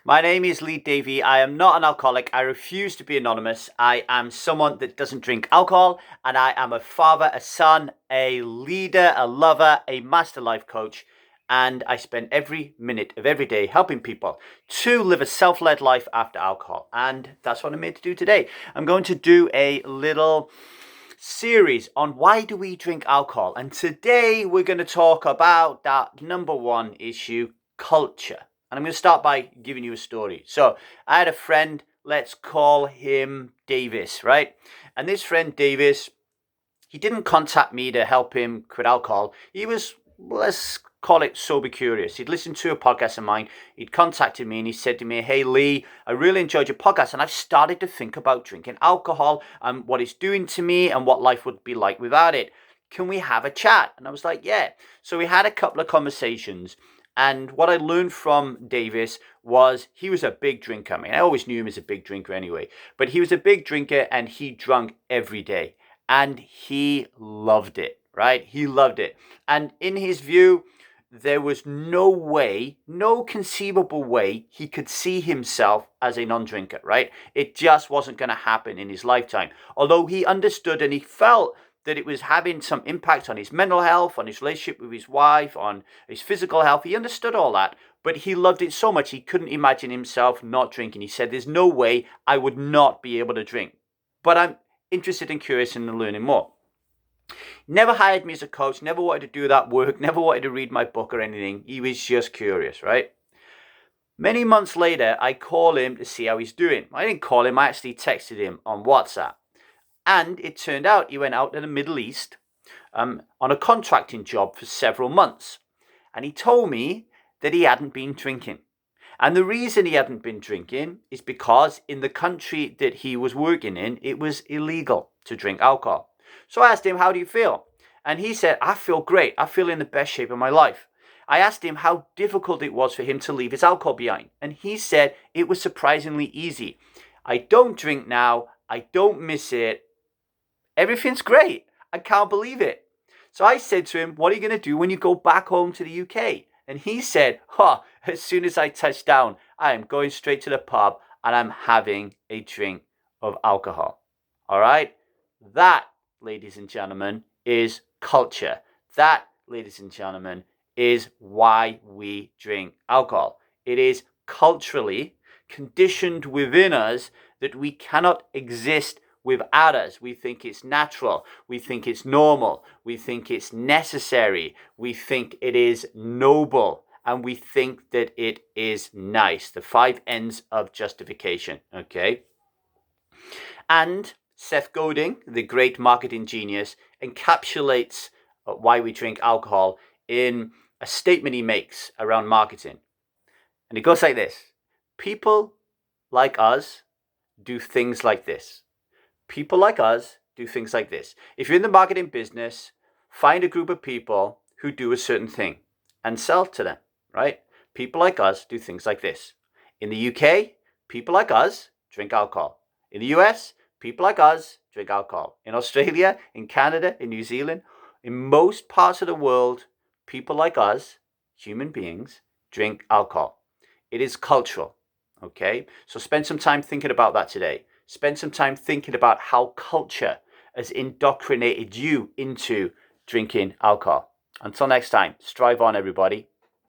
My name is Lee Davey. I am not an alcoholic. I refuse to be anonymous. I am someone that doesn't drink alcohol, and I am a father, a son, a leader, a lover, a master life coach. And I spend every minute of every day helping people to live a self-led life after alcohol. And that's what I'm here to do today. I'm going to do a little series on why do we drink alcohol. And today we're going to talk about that number one issue, culture. And I'm going to start by giving you a story. So I had a friend, let's call him Davis, right? And this friend Davis, he didn't contact me to help him quit alcohol. He was, let's call it, sober curious. He'd listened to a podcast of mine. He'd contacted me and he said to me, "Hey Lee, I really enjoyed your podcast and I've started to think about drinking alcohol and what it's doing to me and what life would be like without it. Can we have a chat?" And I was like, yeah. So we had a couple of conversations. And what I learned from Davis was he was a big drinker. I mean, I always knew him as a big drinker anyway, but he was a big drinker and he drank every day. And he loved it, right? He loved it. And in his view, there was no way, no conceivable way he could see himself as a non-drinker, right? It just wasn't going to happen in his lifetime. Although he understood and he felt that it was having some impact on his mental health, on his relationship with his wife, on his physical health. He understood all that, but he loved it so much he couldn't imagine himself not drinking. He said, "There's no way I would not be able to drink. But I'm interested and curious in learning more." Never hired me as a coach, never wanted to do that work, never wanted to read my book or anything. He was just curious, right? Many months later, I call him to see how he's doing. I didn't call him, I actually texted him on WhatsApp. And it turned out he went out to the Middle East on a contracting job for several months. And he told me that he hadn't been drinking. And the reason he hadn't been drinking is because in the country that he was working in, it was illegal to drink alcohol. So I asked him, "How do you feel?" And he said, "I feel great. I feel in the best shape of my life." I asked him how difficult it was for him to leave his alcohol behind. And he said it was surprisingly easy. "I don't drink now. I don't miss it. Everything's great. I can't believe it." So I said to him, "What are you going to do when you go back home to the UK?" And he said, "As soon as I touch down, I am going straight to the pub and I'm having a drink of alcohol." All right? That, ladies and gentlemen, is culture. That, ladies and gentlemen, is why we drink alcohol. It is culturally conditioned within us that we cannot exist without us. We think it's natural. We think it's normal. We think it's necessary. We think it is noble. And we think that it is nice. The 5 ends of justification, okay? And Seth Godin, the great marketing genius, encapsulates why we drink alcohol in a statement he makes around marketing. And it goes like this: people like us do things like this. People like us do things like this. If you're in the marketing business, find a group of people who do a certain thing and sell to them, right? People like us do things like this. In the UK, people like us drink alcohol. In the US, people like us drink alcohol. In Australia, in Canada, in New Zealand, in most parts of the world, people like us, human beings, drink alcohol. It is cultural, okay? So spend some time thinking about that today. Spend some time thinking about how culture has indoctrinated you into drinking alcohol. Until next time, strive on, everybody.